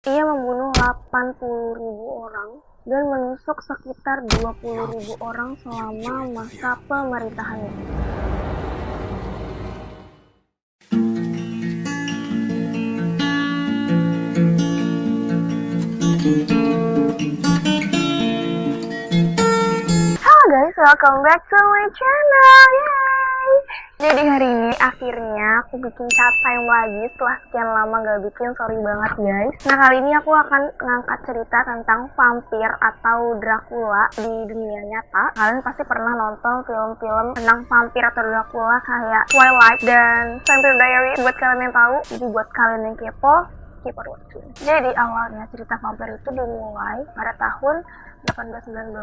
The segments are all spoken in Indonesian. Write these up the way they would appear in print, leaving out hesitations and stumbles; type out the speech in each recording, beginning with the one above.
Ia membunuh 80.000 orang dan menusuk sekitar 20.000 orang selama masa pemerintahannya. Halo guys, welcome back to my channel. Yay! Jadi hari ini akhirnya aku bikin chat time lagi setelah sekian lama gak bikin, sorry banget guys. Nah kali ini aku akan ngangkat cerita tentang vampir atau Dracula di dunia nyata. Kalian pasti pernah nonton film-film tentang vampir atau Dracula kayak Twilight dan Vampire Diaries buat kalian yang tahu. Jadi buat kalian yang kepo, keep on watching. Jadi awalnya cerita vampir itu dimulai pada tahun 1819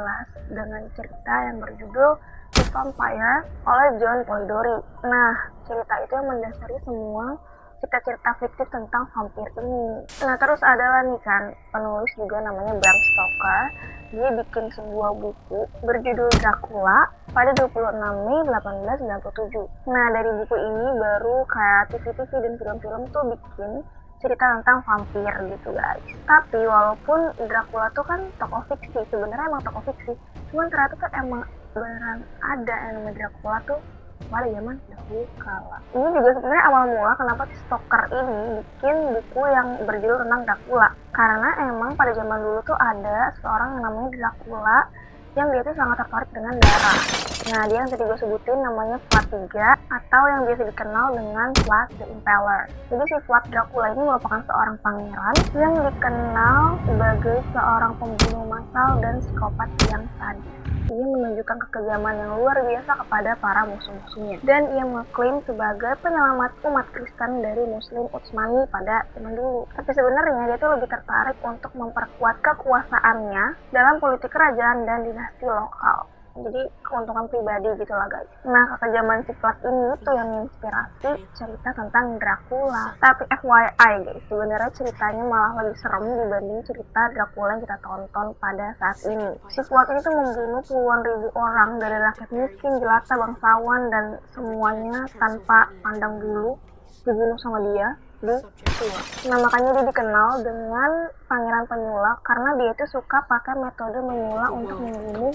dengan cerita yang berjudul The Vampire oleh John Polidori. Nah, cerita itu yang mendasari semua cerita-cerita fiktif tentang vampir ini. Nah, terus adalah nih kan, penulis juga namanya Bram Stoker. Dia bikin sebuah buku berjudul Dracula pada 26 Mei 1897. Nah, dari buku ini baru kayak TV-TV dan film-film tuh bikin cerita tentang vampir gitu guys. Tapi walaupun Dracula tuh kan tokoh fiksi, sebenarnya emang tokoh fiksi, cuman ternyata tuh emang beneran ada yang namanya Dracula tuh pada zaman dahulu kala. Ini juga sebenarnya awal mula kenapa si Stoker ini bikin buku yang berjudul tentang Dracula. Karena emang pada zaman dulu tuh ada seorang yang namanya Dracula yang dia tuh sangat tertarik dengan darah. Nah, dia yang tadi gue sebutin namanya Vlad III atau yang biasa dikenal dengan Vlad the Impaler. Jadi si Vlad Dracula ini merupakan seorang pangeran yang dikenal sebagai seorang pembunuh massal dan psikopat yang sadis. Ia menunjukkan kekejaman yang luar biasa kepada para musuh-musuhnya. Dan ia mengklaim sebagai penyelamat umat Kristen dari Muslim Utsmani pada zaman dulu. Tapi sebenarnya dia tuh lebih tertarik untuk memperkuat kekuasaannya dalam politik kerajaan dan dinasti lokal. Jadi keuntungan pribadi gitu lah guys. Nah kekejaman si Vlad ini tuh yang menginspirasi cerita tentang Dracula. Tapi FYI guys, sebenarnya ceritanya malah lebih serem dibanding cerita Dracula yang kita tonton pada saat ini. Si Vlad ini tuh membunuh puluhan ribu orang dari rakyat miskin, jelata, bangsawan, dan semuanya tanpa pandang bulu dibunuh sama dia di Tua. Nah makanya dia dikenal dengan pangeran penyulak karena dia itu suka pakai metode menyulak untuk membunuh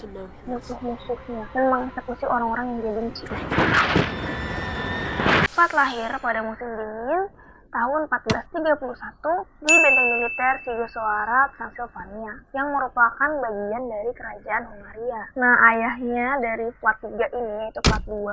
musuh-musuhnya dan mengeksekusi orang-orang yang dia benci. Vlad lahir pada musim dingin tahun 1431 di benteng militer Sigoswara, Transilvania, yang merupakan bagian dari kerajaan Hungaria. Nah, ayahnya dari Vlad III ini, yaitu Vlad II,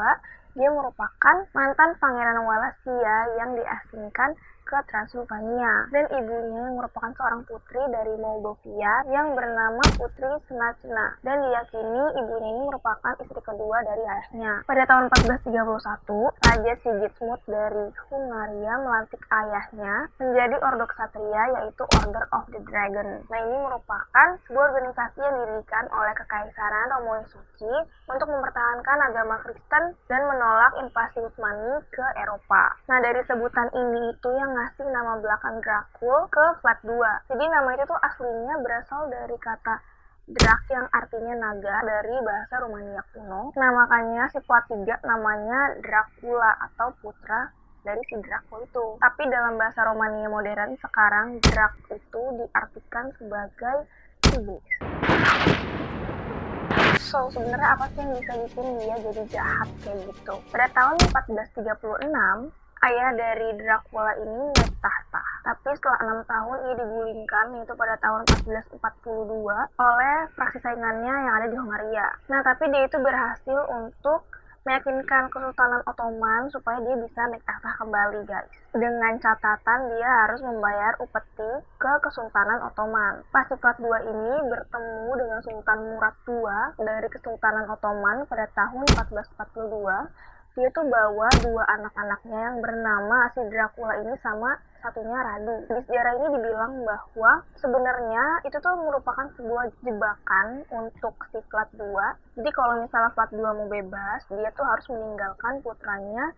dia merupakan mantan pangeran Wallachia yang diasingkan ke Transilvania, dan ibunya yang merupakan seorang putri dari Moldovia yang bernama Putri Snezhna, dan diyakini ibunya ini merupakan istri kedua dari ayahnya. Pada tahun 1431, Raja Sigismund dari Hungaria melantik ayahnya menjadi Ordo Ksatria, yaitu Order of the Dragon. Nah, ini merupakan sebuah organisasi yang didirikan oleh Kekaisaran Romawi Suci untuk mempertahankan agama Kristen dan menolak invasi Utsmani ke Eropa. Nah, dari sebutan ini itu yang ngasih nama belakang Dracul ke Vlad II. Jadi nama itu tuh aslinya berasal dari kata Drak yang artinya naga dari bahasa Rumania kuno. Nah makanya si Vlad III namanya Dracula atau putra dari si Dracul itu. Tapi dalam bahasa Romania modern sekarang Drac itu diartikan sebagai iblis. So, sebenarnya apa sih yang bisa bikin dia jadi jahat kayak gitu? Pada tahun 1436, ayah dari Dracula ini naik tahta. Tapi setelah 6 tahun ia digulingkan, yaitu pada tahun 1442 oleh fraksi saingannya yang ada di Hungaria. Nah, tapi dia itu berhasil untuk meyakinkan Kesultanan Ottoman supaya dia bisa naik tahta kembali guys. Dengan catatan dia harus membayar upeti ke Kesultanan Ottoman. Pas Vlad II ini bertemu dengan Sultan Murad II dari Kesultanan Ottoman pada tahun 1442, dia tuh bawa dua anak-anaknya yang bernama si Dracula ini sama satunya Radu. Di sejarah ini dibilang bahwa sebenarnya itu tuh merupakan sebuah jebakan untuk si Vlad II. Jadi kalau misalnya Vlad II mau bebas, dia tuh harus meninggalkan putranya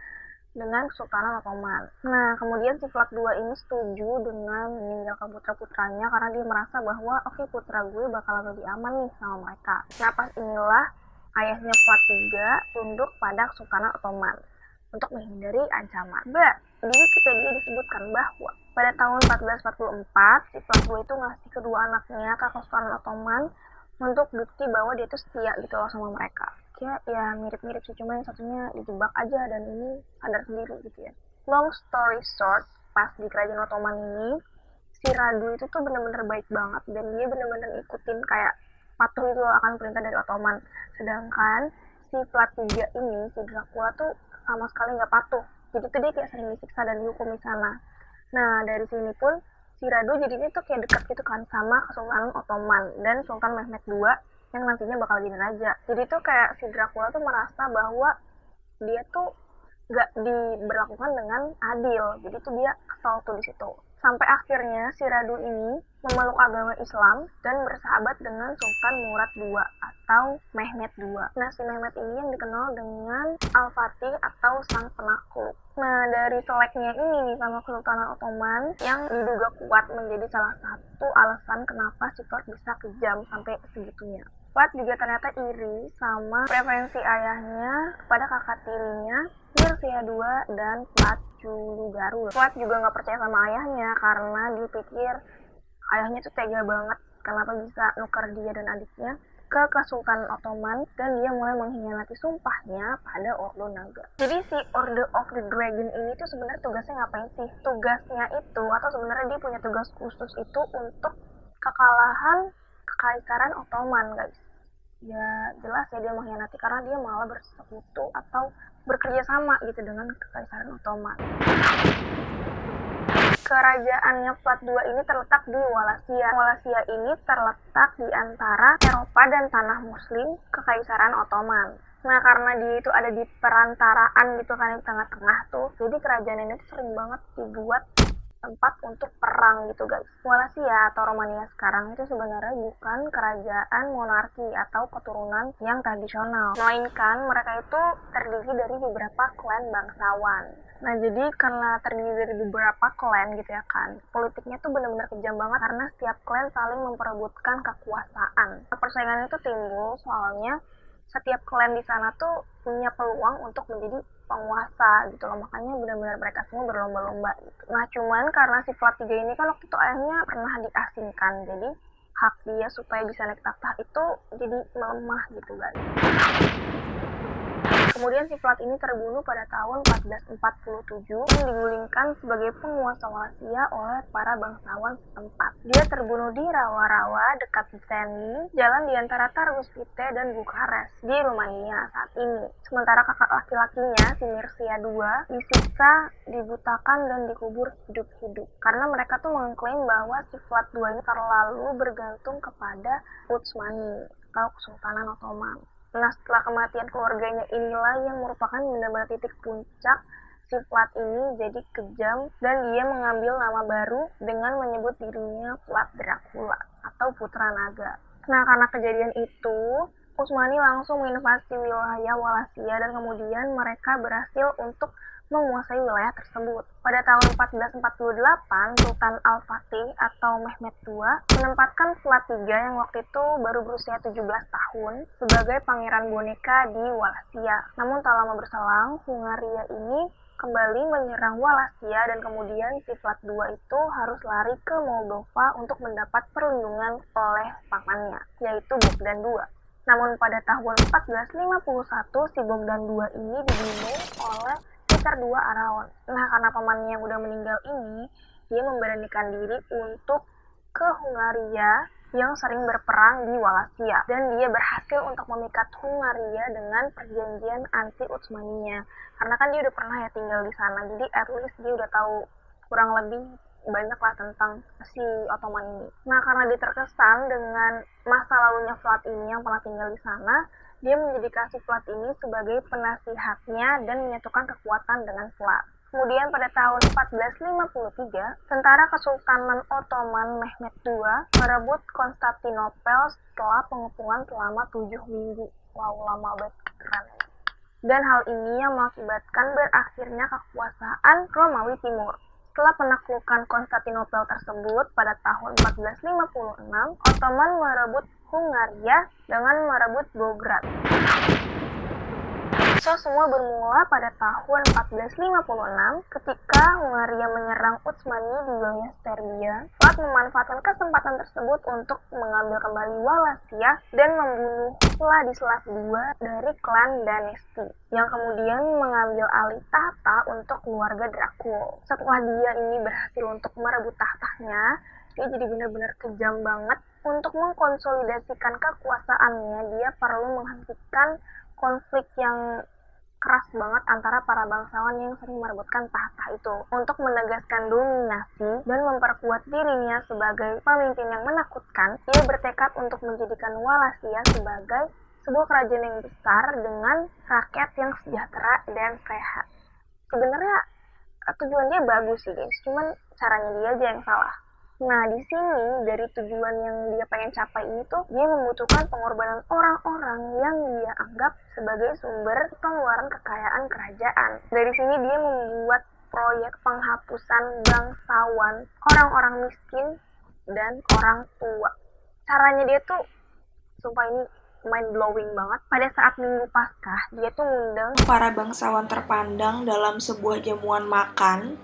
dengan Kesultanan Ottoman. Nah, kemudian si Vlad II ini setuju dengan meninggalkan putra-putranya karena dia merasa bahwa oke, putra gue bakalan lebih aman nih sama mereka. Nah, pas inilah ayahnya Vlad III tunduk pada Kesultanan Ottoman untuk menghindari ancaman. Di Wikipedia disebutkan bahwa Pada tahun 1444, si Plat II itu ngasih kedua anaknya ke Kesultanan Ottoman untuk bukti bahwa dia itu setia gitu loh sama mereka. Ya mirip-mirip sih, cuma yang satunya dijebak aja dan ini sadar sendiri gitu ya. Long story short, pas di kerajaan Ottoman ini, si Radu itu tuh bener-bener baik banget dan dia bener-bener ikutin kayak patuh itu akan perintah dari Ottoman. Sedangkan si Plat III ini, si Dracula tuh sama sekali nggak patuh. Jadi tuh dia kayak sering disiksa dan dihukum di sana. Nah, dari sini pun si Radu jadinya tuh kayak dekat gitu kan sama Kesultanan Ottoman dan Sultan Mehmed II yang nantinya bakal jadi raja. Jadi tuh kayak si Dracula tuh merasa bahwa dia tuh nggak diberlakukan dengan adil. Jadi tuh dia kesal tuh di situ. Sampai akhirnya si Radu ini memeluk agama Islam dan bersahabat dengan Sultan Murad II atau Mehmed II. Nah, si Mehmed ini yang dikenal dengan Al-Fatih atau Sang Penakluk. Nah, dari seleknya ini nih sama Kesultanan Ottoman yang diduga kuat menjadi salah satu alasan kenapa si Plat bisa kejam sampai segitunya. Plat juga ternyata iri sama preferensi ayahnya kepada kakak tirinya Mircea II dan Plat Julugarul. Plat juga nggak percaya sama ayahnya karena dia pikir ayahnya tuh tega banget kenapa bisa nuker dia dan adiknya ke Kesultanan Ottoman dan dia mulai mengkhianati sumpahnya pada Ordo Naga. Jadi si Order of the Dragon ini tuh sebenarnya tugasnya ngapain sih? Tugasnya itu atau sebenarnya dia punya tugas khusus itu untuk kekalahan Kekaisaran Ottoman, guys. Ya jelas ya dia mengkhianati karena dia malah bersekutu atau bekerja sama gitu dengan Kekaisaran Ottoman. Kerajaannya Plat II ini terletak di Wallachia. Wallachia ini terletak di antara Eropa dan tanah Muslim Kekaisaran Ottoman. Nah, karena dia itu ada di perantaraan gitu kan di tengah-tengah tuh, jadi kerajaan ini tuh sering banget dibuat tempat untuk perang gitu guys. Wallachia atau Romania sekarang itu sebenarnya bukan kerajaan monarki atau keturunan yang tradisional, melainkan mereka itu terdiri dari beberapa klan bangsawan. Nah, jadi karena terdiri dari beberapa klan gitu ya kan, politiknya tuh benar-benar kejam banget karena setiap klan saling memperebutkan kekuasaan. Persaingan itu timbul soalnya setiap klan di sana tuh punya peluang untuk menjadi penguasa gitu loh, makanya benar-benar mereka semua berlomba-lomba gitu. Nah, cuman karena si Plat III ini kan waktu itu ayahnya pernah diasingkan, jadi hak dia supaya bisa naik takhta itu jadi melemah gitu guys. Kemudian si Plat ini terbunuh pada tahun 1447 dan digulingkan sebagai penguasa Wallachia oleh para bangsawan setempat. Dia terbunuh di rawa-rawa dekat Zeni, jalan di antara Targospite dan Bukarest di Rumania saat ini. Sementara kakak laki-lakinya, si Mircea II, disiksa, dibutakan, dan dikubur hidup-hidup. Karena mereka tuh mengklaim bahwa si Plat II ini terlalu bergantung kepada Utsmani atau Kesultanan Ottoman. Nah, setelah kematian keluarganya inilah yang merupakan benar-benar titik puncak si Plat ini jadi kejam dan dia mengambil nama baru dengan menyebut dirinya Plat Dracula atau Putra Naga. Nah, karena kejadian itu, Utsmani langsung menginvasi wilayah Wallachia dan kemudian mereka berhasil untuk menguasai wilayah tersebut. Pada tahun 1448, Sultan Al-Fatih atau Mehmed II menempatkan Plat III yang waktu itu baru berusia 17 tahun sebagai pangeran boneka di Wallachia. Namun tak lama berselang, Hungaria ini kembali menyerang Wallachia dan kemudian si Plat II itu harus lari ke Moldova untuk mendapat perlindungan oleh pamannya, yaitu Bogdan II. Namun pada tahun 1451, si Bogdan II ini dibunuh oleh Peter II Aragon. Nah, karena pamannya yang udah meninggal ini, dia memberanikan diri untuk ke Hungaria yang sering berperang di Wallachia. Dan dia berhasil untuk memikat Hungaria dengan perjanjian anti-Utsmaninya. Karena kan dia udah pernah ya tinggal di sana, jadi at least dia udah tahu kurang lebih banyak lah tentang si Ottoman ini. Nah, karena dia terkesan dengan masa lalunya Plat ini yang pernah tinggal di sana, dia menjadikan si Plat ini sebagai penasihatnya dan menyatukan kekuatan dengan Plat. Kemudian pada tahun 1453, tentara Kesultanan Ottoman Mehmed II merebut Konstantinopel setelah pengepungan selama 7 minggu. Wow, lama banget, keren. Dan hal ini yang mengakibatkan berakhirnya kekuasaan Romawi Timur. Setelah penaklukan Konstantinopel tersebut pada tahun 1456, Ottoman merebut Hungaria dengan merebut Belgrad. So, semua bermula pada tahun 1456 ketika Hungaria menyerang Utsmani di wilayah Serbia. Vlad memanfaatkan kesempatan tersebut untuk mengambil kembali Wallachia dan membunuh Vladislav II dari klan Danesti, yang kemudian mengambil alih tahta untuk keluarga Dracul. Setelah dia ini berhasil untuk merebut tahtanya, dia jadi benar-benar kejam banget. Untuk mengkonsolidasikan kekuasaannya, dia perlu menghentikan konflik yang keras banget antara para bangsawan yang sering merebutkan tahta itu. Untuk menegaskan dominasi dan memperkuat dirinya sebagai pemimpin yang menakutkan, dia bertekad untuk menjadikan Wallachia sebagai sebuah kerajaan yang besar dengan rakyat yang sejahtera dan sehat. Sebenarnya tujuan dia bagus sih guys, cuman caranya dia aja yang salah. Nah, di sini dari tujuan yang dia pengen capai ini tuh, dia membutuhkan pengorbanan orang-orang yang dia anggap sebagai sumber pengeluaran kekayaan kerajaan. Dari sini dia membuat proyek penghapusan bangsawan, orang-orang miskin, dan orang tua. Caranya dia tuh, sumpah ini mind blowing banget. Pada saat Minggu Paskah, dia tuh ngundang para bangsawan terpandang dalam sebuah jamuan makan.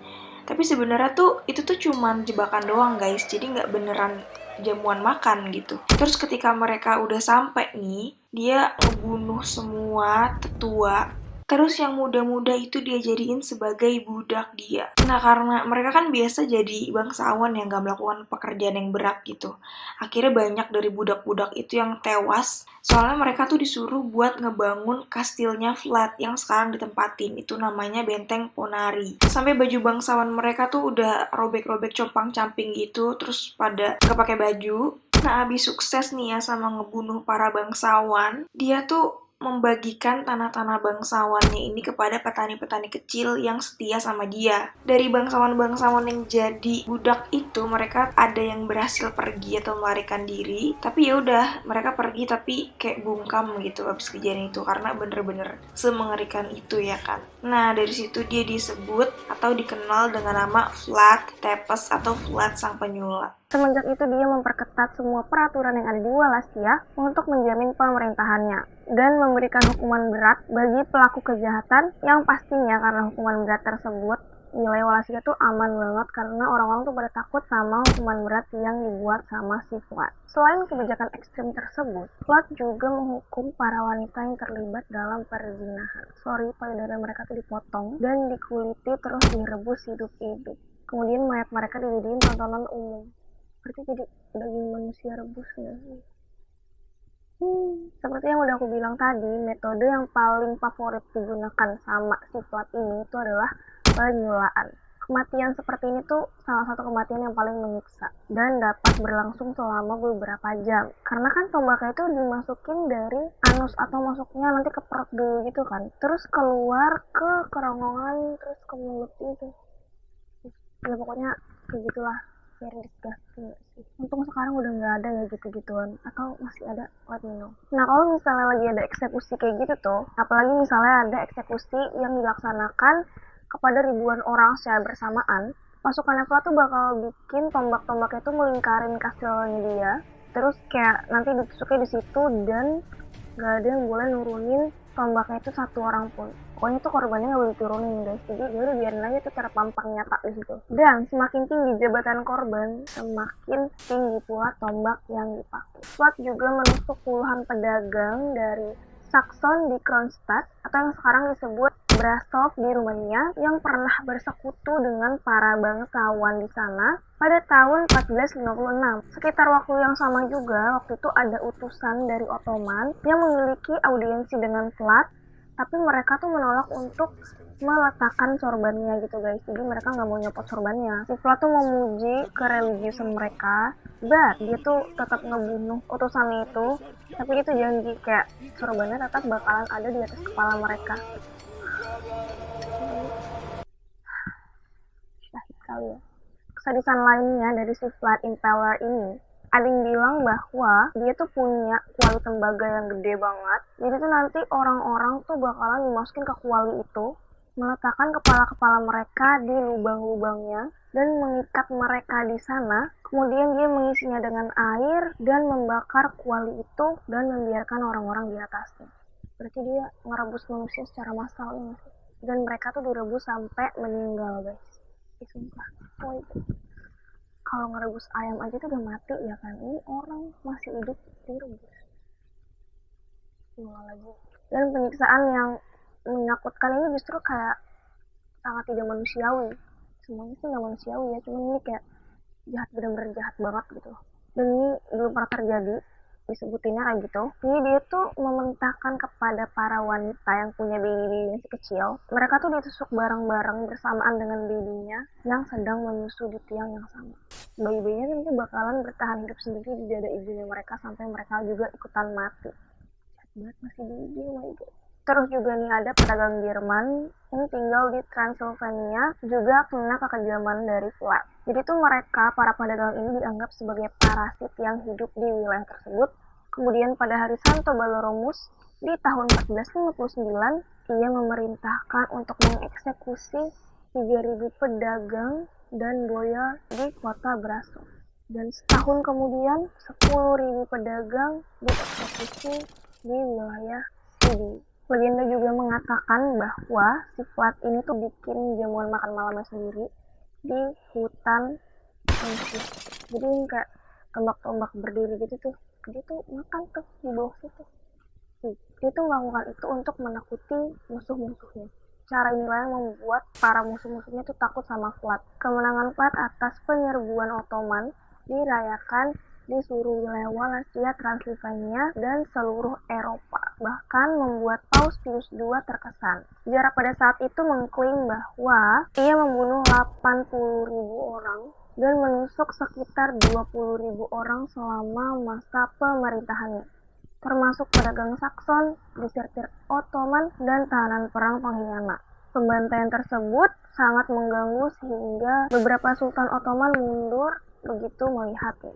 Tapi sebenarnya tuh itu tuh cuman jebakan doang guys, jadi nggak beneran jamuan makan gitu. Terus ketika mereka udah sampai nih, dia ngebunuh semua tetua. Terus yang muda-muda itu dia jadiin sebagai budak dia. Nah karena mereka kan biasa jadi bangsawan yang gak melakukan pekerjaan yang berat gitu. Akhirnya banyak dari budak-budak itu yang tewas. Soalnya mereka tuh disuruh buat ngebangun kastilnya Vlad yang sekarang ditempatin. Itu namanya Benteng Ponari. Sampai baju bangsawan mereka tuh udah robek-robek compang-camping gitu. Terus pada gak pakai baju. Nah abis sukses nih ya sama ngebunuh para bangsawan, dia tuh membagikan tanah-tanah bangsawannya ini kepada petani-petani kecil yang setia sama dia. Dari bangsawan-bangsawan yang jadi budak itu, mereka ada yang berhasil pergi atau melarikan diri, tapi ya udah mereka pergi tapi kayak bungkam gitu habis kejadian itu karena bener-bener semengerikan itu ya kan. Nah dari situ dia disebut atau dikenal dengan nama Vlad Tepes atau Vlad Sang Penyulat. Semenjak itu dia memperketat semua peraturan yang ada di Wallachia untuk menjamin pemerintahannya dan memberikan hukuman berat bagi pelaku kejahatan yang pastinya karena hukuman berat tersebut wilayah Wallachia tuh aman banget karena orang-orang tuh pada takut sama hukuman berat yang dibuat sama si Vlad. Selain kebijakan ekstrim tersebut, Vlad juga menghukum para wanita yang terlibat dalam perzinahan. Payudara mereka tuh dipotong dan dikuliti terus direbus hidup-hidup. Kemudian mayat mereka dijadiin tontonan umum. Berarti jadi daging manusia rebus ya. Seperti yang udah aku bilang tadi, metode yang paling favorit digunakan sama si Vlad ini itu adalah penyulaan. Kematian seperti ini tuh salah satu kematian yang paling menyiksa dan dapat berlangsung selama beberapa jam. Karena kan tombaknya itu dimasukin dari anus atau masuknya nanti ke perut dulu gitu kan. Terus keluar ke kerongkongan, terus ke mulut gitu. Ya pokoknya kayak gitulah. Very disgusting sih. Untung sekarang udah nggak ada ya gitu-gituan. Atau masih ada, let me know. Nah kalau misalnya lagi ada eksekusi kayak gitu tuh, apalagi misalnya ada eksekusi yang dilaksanakan kepada ribuan orang secara bersamaan, pasukan Vlad tuh bakal bikin tombak-tombaknya tuh melingkarin kastilnya dia. Terus kayak nanti ditusuknya di situ dan nggak ada yang boleh nurunin tombaknya itu satu orang pun. Pokoknya tuh korbannya nggak boleh turunin guys. Jadi dia udah biarin aja tuh terpampang nyata di situ. Dan semakin tinggi jabatan korban, semakin tinggi pula tombak yang dipakai. Vlad juga menusuk puluhan pedagang dari Saxon di Kronstadt atau yang sekarang disebut Brasov di Rumania yang pernah bersekutu dengan para bangsawan di sana pada tahun 1456. Sekitar waktu yang sama juga, waktu itu ada utusan dari Ottoman yang memiliki audiensi dengan Vlad, tapi mereka tuh menolak untuk meletakkan sorbannya gitu guys. Jadi mereka nggak mau nyopot sorbannya. Si Vlad tuh memuji kereligiusan mereka, but dia tuh tetap ngebunuh utusannya itu. Tapi itu janji kayak sorbannya tetap bakalan ada di atas kepala mereka. Syahid kali ya. Kesadisan lainnya dari si Vlad Impaler ini, ada yang bilang bahwa dia tuh punya kuali tembaga yang gede banget. Jadi tuh nanti orang-orang tuh bakalan dimasukin ke kuali itu, meletakkan kepala-kepala mereka di lubang-lubangnya dan mengikat mereka di sana. Kemudian dia mengisinya dengan air dan membakar kuali itu dan membiarkan orang-orang di atasnya. Berarti dia ngerebus manusia secara massal ini. Dan mereka tuh direbus sampai meninggal guys. Sumpah. Oh, kalau ngerebus ayam aja tuh udah mati ya kan. Ini orang masih hidup direbus. Gila lagi. Dan penyiksaan yang menakutkan ini justru kayak sangat tidak manusiawi. Semuanya sih nggak manusiawi ya, cuman ini kayak jahat, bener-bener jahat banget gitu. Dan ini belum pernah terjadi, disebutinnya kayak gitu. Jadi dia tuh memerintahkan kepada para wanita yang punya baby masih kecil, mereka tuh ditusuk bareng-bareng bersamaan dengan babynya yang sedang menyusu di tiang yang sama. Baby-babynya nanti bakalan bertahan hidup sendiri di dada ibunya mereka sampai mereka juga ikutan mati. Jahat banget, masih baby, oh my god. Terus juga nih ada pedagang Jerman yang tinggal di Transylvania juga kena kekejaman dari Vlad. Jadi tuh mereka, para pedagang ini dianggap sebagai parasit yang hidup di wilayah tersebut. Kemudian pada hari Santo Baloromus di tahun 1459, ia memerintahkan untuk mengeksekusi 3.000 pedagang dan boya di kota Brasov. Dan setahun kemudian 10.000 pedagang dieksekusi di wilayah Sidi. Legenda juga mengatakan bahwa si Vlad ini tuh bikin jamuan makan malamnya sendiri di hutan Mesir. Jadi kayak tombak-tombak berdiri gitu tuh. Dia tuh makan tuh di bawah situ. Dia tuh melakukan itu untuk menakuti musuh-musuhnya. Cara inilah yang membuat para musuh-musuhnya tuh takut sama Vlad. Kemenangan Vlad atas penyerbuan Ottoman dirayakan di seluruh wilayah Wallachia, Transilvania, dan seluruh Eropa. Bahkan membuat Paus Pius II terkesan. Sejarah pada saat itu mengklaim bahwa ia membunuh 80.000 orang dan menusuk sekitar 20.000 orang selama masa pemerintahannya, termasuk pedagang Sakson, desertir Ottoman, dan tahanan perang pengkhianat. Pembantaian tersebut sangat mengganggu sehingga beberapa sultan Ottoman mundur begitu melihatnya.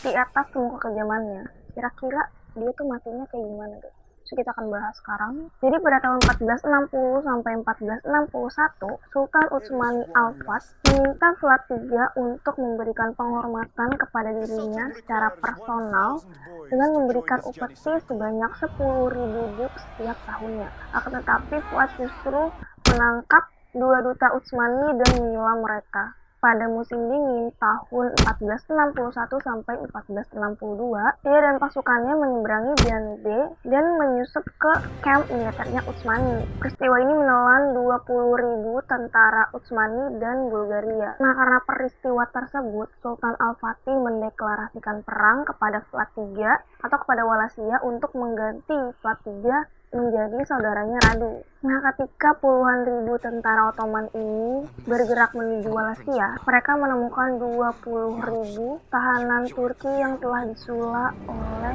Di atas semua kekejamannya, kira-kira dia tuh matinya kayak gimana guys? So, kita akan bahas sekarang. Jadi pada tahun 1460 sampai 1461, Sultan Utsmani Al-Fat meminta Vlad III untuk memberikan penghormatan kepada dirinya secara personal dengan memberikan upeti sebanyak 10.000 duk setiap tahunnya. Akan tetapi Vlad justru menangkap dua duta Utsmani dan menyelam mereka. Pada musim dingin tahun 1461 sampai 1462, dia dan pasukannya menyeberangi Danube dan menyusup ke kamp militernya Utsmani. Peristiwa ini menelan 20.000 tentara Utsmani dan Bulgaria. Nah, karena peristiwa tersebut, Sultan Al-Fatih mendeklarasikan perang kepada Vlad III atau kepada Wallachia untuk mengganti Vlad III menjadi saudaranya Radu. Nah, ketika puluhan ribu tentara Ottoman ini bergerak menuju Wallachia, mereka menemukan 20.000 tahanan Turki yang telah disula oleh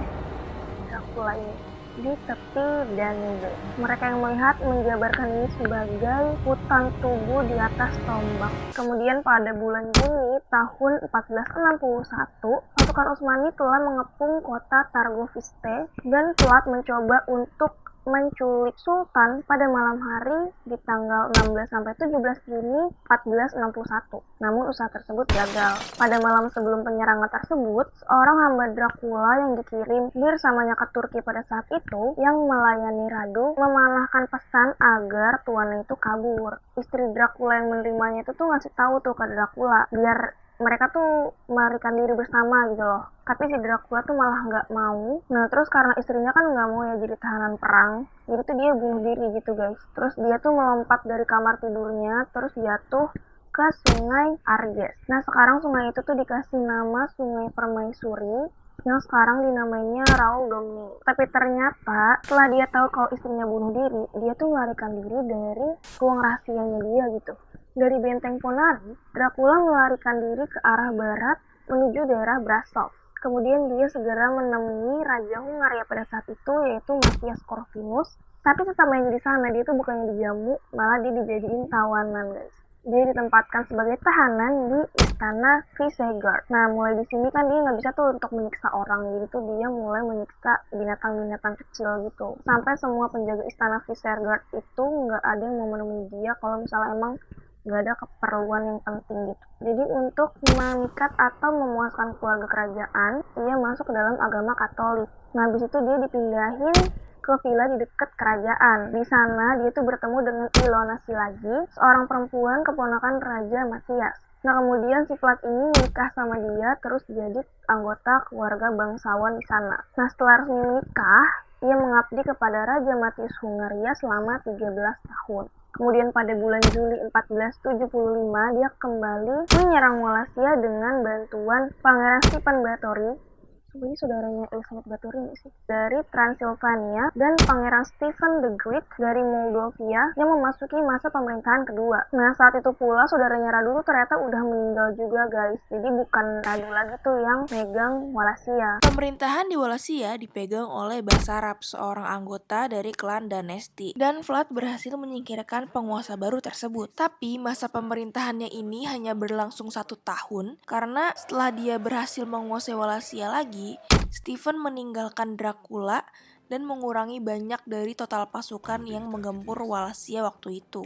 Dracula ini di tepi Danube. Mereka yang melihat menjabarkan ini sebagai hutan tubuh di atas tombak. Kemudian pada bulan Juni tahun 1461, pasukan Utsmani telah mengepung kota Targoviste dan telah mencoba untuk menculik Sultan pada malam hari di tanggal 16 sampai 17 Juni 1461. Namun usaha tersebut gagal. Pada malam sebelum penyerangan tersebut, seorang hamba Dracula yang dikirim bersamanya ke Turki pada saat itu yang melayani Radu memanahkan pesan agar tuannya itu kabur. Istri Dracula yang menerimanya itu tuh ngasih tahu tuh ke Dracula biar mereka tuh melarikan diri bersama gitu loh. Tapi si Dracula tuh malah nggak mau. Nah, terus karena istrinya kan nggak mau ya jadi tahanan perang, jadi tuh dia bunuh diri gitu guys. Terus dia tuh melompat dari kamar tidurnya, terus jatuh ke sungai Arges. Nah, sekarang sungai itu tuh dikasih nama Sungai Permaisuri yang sekarang dinamainya Raul Domni. Tapi ternyata setelah dia tahu kalau istrinya bunuh diri, dia tuh melarikan diri dari ruang rahasianya dia gitu. Dari benteng Ponari, Dracula melarikan diri ke arah barat menuju daerah Brasov. Kemudian dia segera menemui Raja Hungaria pada saat itu, yaitu Matthias Corvinus. Tapi sesamanya di sana, dia tuh bukannya dijamu, malah dia dijadiin tawanan guys. Dia ditempatkan sebagai tahanan di istana Visegrad. Nah, mulai di sini kan dia nggak bisa tuh untuk menyiksa orang, jadi tuh dia mulai menyiksa binatang-binatang kecil gitu. Sampai semua penjaga istana Visegrad itu nggak ada yang mau menemui dia kalau misalnya emang nggak ada keperluan yang penting gitu. Jadi untuk memikat atau memuaskan keluarga kerajaan, ia masuk ke dalam agama Katolik. Nah, habis itu dia dipindahin ke villa di dekat kerajaan. Di sana dia tuh bertemu dengan Ilona Silagi, seorang perempuan keponakan Raja Matthias. Nah, kemudian si Vlad ini menikah sama dia, terus jadi anggota keluarga bangsawan di sana. Nah, setelah resmi menikah, ia mengabdi kepada Raja Matthias Hungaria selama 13 tahun. Kemudian pada bulan Juli 1475, dia kembali menyerang Wallachia dengan bantuan Pangeran Stephen Batory. Ini saudaranya Elizabeth Batory nggak sih? Dari Transilvania dan Pangeran Stephen the Great dari Moldavia yang memasuki masa pemerintahan kedua. Nah, saat itu pula saudaranya Radu ternyata udah meninggal juga, guys. Jadi bukan Radu lagi tuh yang megang Wallachia. Pemerintahan di Wallachia dipegang oleh Basarab, seorang anggota dari klan Danesti, dan Vlad berhasil menyingkirkan penguasa baru tersebut. Tapi masa pemerintahannya ini hanya berlangsung 1 tahun, karena setelah dia berhasil menguasai Wallachia lagi, Stephen meninggalkan Dracula dan mengurangi banyak dari total pasukan yang menggempur Wallachia waktu itu.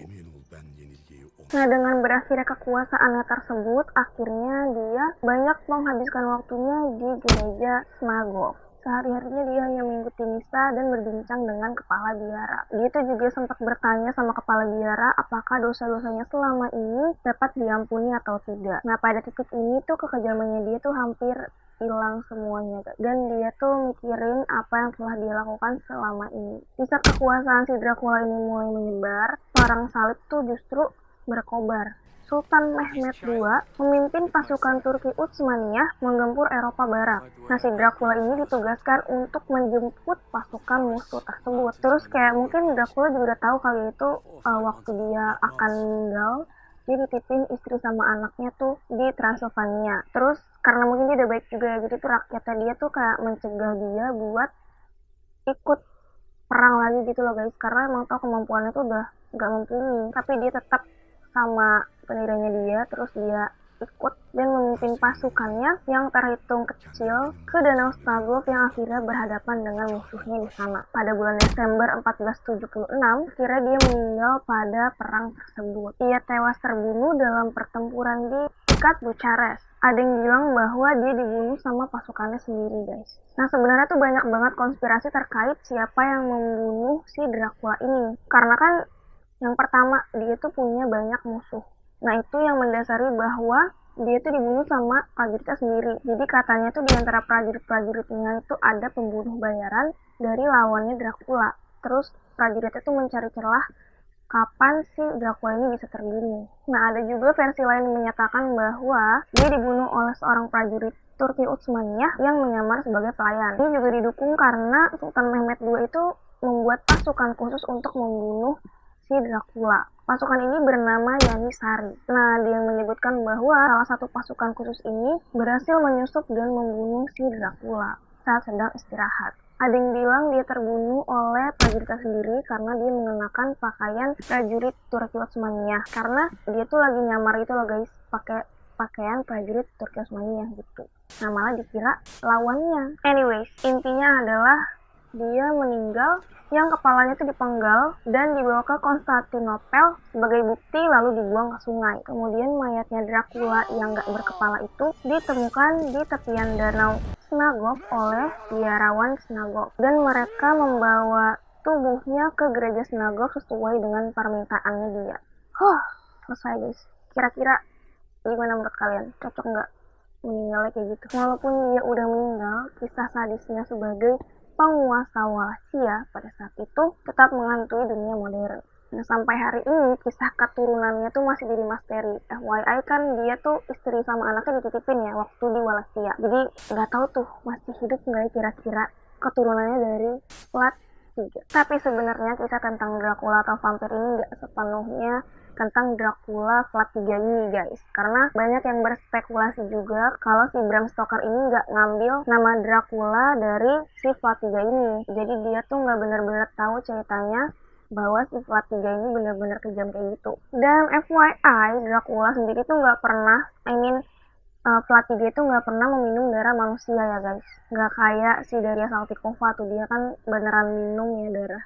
Nah, dengan berakhirnya kekuasaannya tersebut, akhirnya dia banyak menghabiskan waktunya di gereja Snagov. Sehari-harinya dia hanya mengikuti misa dan berbincang dengan kepala biara. Dia tuh juga sempat bertanya sama kepala biara apakah dosa-dosanya selama ini dapat diampuni atau tidak. Nah, pada titik ini tuh kekejamannya dia tuh hampir hilang semuanya, dan dia tuh mikirin apa yang telah dia lakukan selama ini. Di saat kekuasaan si Dracula ini mulai menyebar, perang salib tuh justru berkobar. Sultan Mehmed II memimpin pasukan Turki Utsmaniyah menggempur Eropa Barat. Nah, si Dracula ini ditugaskan untuk menjemput pasukan musuh tersebut. Terus kayak mungkin Dracula juga udah tahu kali itu waktu dia akan meninggal, dia dititipin istri sama anaknya tuh di Transylvania. Terus karena mungkin dia udah baik juga ya, jadi tuh rakyatnya dia tuh kayak mencegah dia buat ikut perang lagi gitu loh, guys, karena emang tahu kemampuannya tuh udah nggak mumpuni. Tapi dia tetap sama pendirinya dia, terus dia ikut dan memimpin pasukannya yang terhitung kecil ke Danau Snagov yang akhirnya berhadapan dengan musuhnya di sana. Pada bulan Desember 1476, akhirnya dia meninggal pada perang tersebut. Ia tewas terbunuh dalam pertempuran di Pikat Bucharest. Ada yang bilang bahwa dia dibunuh sama pasukannya sendiri, guys. Nah, sebenarnya tuh banyak banget konspirasi terkait siapa yang membunuh si Dracula ini. Karena kan yang pertama, dia tuh punya banyak musuh. Nah, itu yang mendasari bahwa dia tuh dibunuh sama prajuritnya sendiri. Jadi katanya tuh di antara prajurit-prajuritnya itu ada pembunuh bayaran dari lawannya Dracula. Terus prajuritnya tuh mencari celah kapan si Dracula ini bisa terbunuh. Nah, ada juga versi lain yang menyatakan bahwa dia dibunuh oleh seorang prajurit Turki Utsmaniyah yang menyamar sebagai pelayan. Ini juga didukung karena Sultan Mehmed II itu membuat pasukan khusus untuk membunuh si Dracula. Pasukan ini bernama Yanisari. Nah, dia menyebutkan bahwa salah satu pasukan khusus ini berhasil menyusup dan membunuh si Dracula saat sedang istirahat. Ada yang bilang dia terbunuh oleh prajuritnya sendiri karena dia mengenakan pakaian prajurit Turki Utsmaniyah. Karena dia tuh lagi nyamar gitu loh, guys, pakai pakaian prajurit Turki Utsmaniyah gitu. Nah, malah dikira lawannya. Anyways, intinya adalah dia meninggal yang kepalanya itu dipenggal dan dibawa ke Konstantinopel sebagai bukti lalu dibuang ke sungai. Kemudian mayatnya Dracula yang gak berkepala itu ditemukan di tepian danau Snagov oleh biarawan Snagov, dan mereka membawa tubuhnya ke gereja Snagov sesuai dengan permintaannya dia. Selesai, guys. Kira-kira gimana menurut kalian? Cocok nggak meninggalnya kayak gitu? Walaupun dia udah meninggal, kisah sadisnya sebagai penguasa Wallachia pada saat itu tetap menghantui dunia modern. Nah, sampai hari ini kisah keturunannya tuh masih jadi misteri. FYI kan dia tuh istri sama anaknya dititipin ya waktu di Wallachia. Jadi nggak tahu tuh masih hidup nggak ya kira-kira keturunannya dari Vlad III. Tapi sebenarnya kisah tentang Dracula atau vampir ini nggak sepenuhnya tentang Dracula Vlad III ini, guys. Karena banyak yang berspekulasi juga kalau si Bram Stoker ini nggak ngambil nama Dracula dari si Vlad III ini. Jadi dia tuh nggak benar-benar tahu ceritanya bahwa si Vlad III ini benar-benar kejam kayak gitu. Dan FYI, Dracula sendiri tuh nggak pernah, Vlad III itu nggak pernah meminum darah manusia ya, guys. Nggak kayak si Daria Saltykova tuh, dia kan beneran minum ya darah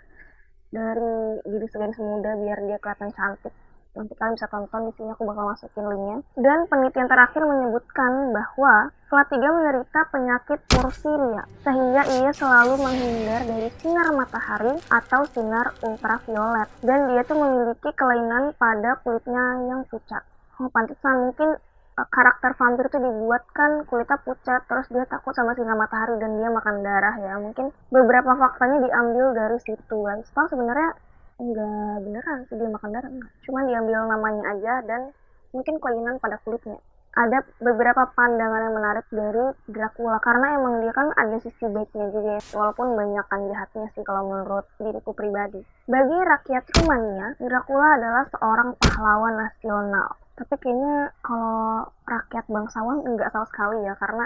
dari gadis-gadis muda biar dia kelihatan cantik. Nanti kalian bisa tonton, di sini aku bakal masukin linknya. Dan penelitian terakhir menyebutkan bahwa Platiga menderita penyakit porfiria, sehingga ia selalu menghindar dari sinar matahari atau sinar ultraviolet. Dan dia tuh memiliki kelainan pada kulitnya yang pucat. Oh, pantesan mungkin karakter vampir itu dibuatkan kulitnya pucat, terus dia takut sama sinar matahari dan dia makan darah ya. Mungkin beberapa faktanya diambil dari situ guys. Sebenarnya enggak beneran sih dia makan darah, enggak. Cuma diambil namanya aja dan mungkin kelainan pada kulitnya. Ada beberapa pandangan yang menarik dari Dracula karena emang dia kan ada sisi baiknya juga ya, walaupun banyakkan jahatnya sih kalau menurut diriku pribadi. Bagi rakyat Rumania, Dracula adalah seorang pahlawan nasional. Tapi kayaknya kalau rakyat bangsawan enggak sama sekali ya, karena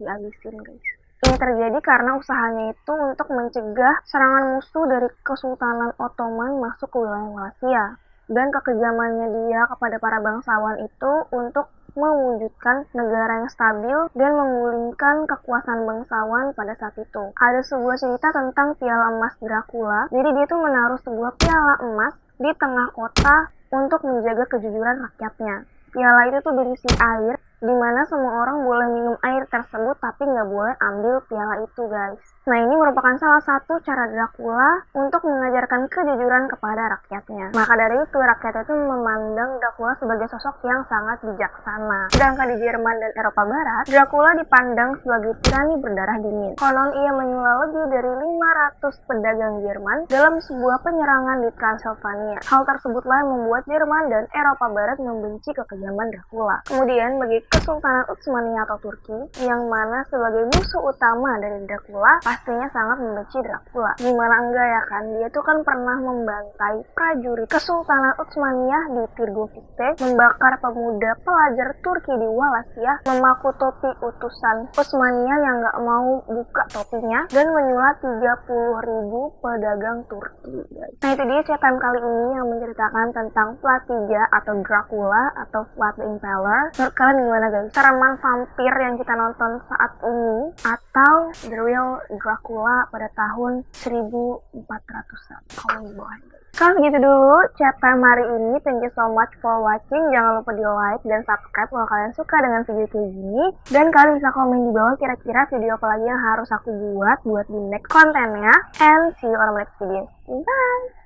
dihabisin guys. Ini terjadi karena usahanya itu untuk mencegah serangan musuh dari Kesultanan Ottoman masuk ke wilayah Wallachia. Dan kekejamannya dia kepada para bangsawan itu untuk mewujudkan negara yang stabil dan menggulingkan kekuasaan bangsawan pada saat itu. Ada sebuah cerita tentang piala emas Dracula. Jadi dia tuh menaruh sebuah piala emas di tengah kota untuk menjaga kejujuran rakyatnya. Piala itu tuh berisi air, di mana semua orang boleh minum air tersebut tapi nggak boleh ambil piala itu guys. Nah ini merupakan salah satu cara Dracula untuk mengajarkan kejujuran kepada rakyatnya. Maka dari itu rakyat itu memandang Dracula sebagai sosok yang sangat bijaksana. Sedangkan di Jerman dan Eropa Barat, Dracula dipandang sebagai tirani berdarah dingin. Konon ia menyulah lebih dari 500 pedagang Jerman dalam sebuah penyerangan di Transylvania. Hal tersebutlah yang membuat Jerman dan Eropa Barat membenci kekejaman Dracula. Kemudian bagi Kesultanan Utsmania atau Turki, yang mana sebagai musuh utama dari Dracula, pastinya sangat membenci Dracula. Gimana enggak ya kan, dia tuh kan pernah membantai prajurit Kesultanan Utsmania di Tirgoviste, membakar pemuda pelajar Turki di Wallachia, memaku topi utusan Utsmania yang nggak mau buka topinya, dan menyulat 30.000 pedagang Turki guys. Nah itu dia cerita kali ini yang menceritakan tentang Platiga atau Dracula atau Vlad the Impaler. Menurut kalian gimana guys? Sereman vampir yang kita nonton saat ini atau The Real Dracula pada tahun 1400-an? Komen di bawah guys. Kalau segitu dulu chat time hari ini. Thank you so much for watching. Jangan lupa di like dan subscribe kalau kalian suka dengan video kayak gini. Dan kalian bisa komen di bawah kira-kira video apa lagi yang harus aku buat di next kontennya. And see you on the next video. Bye!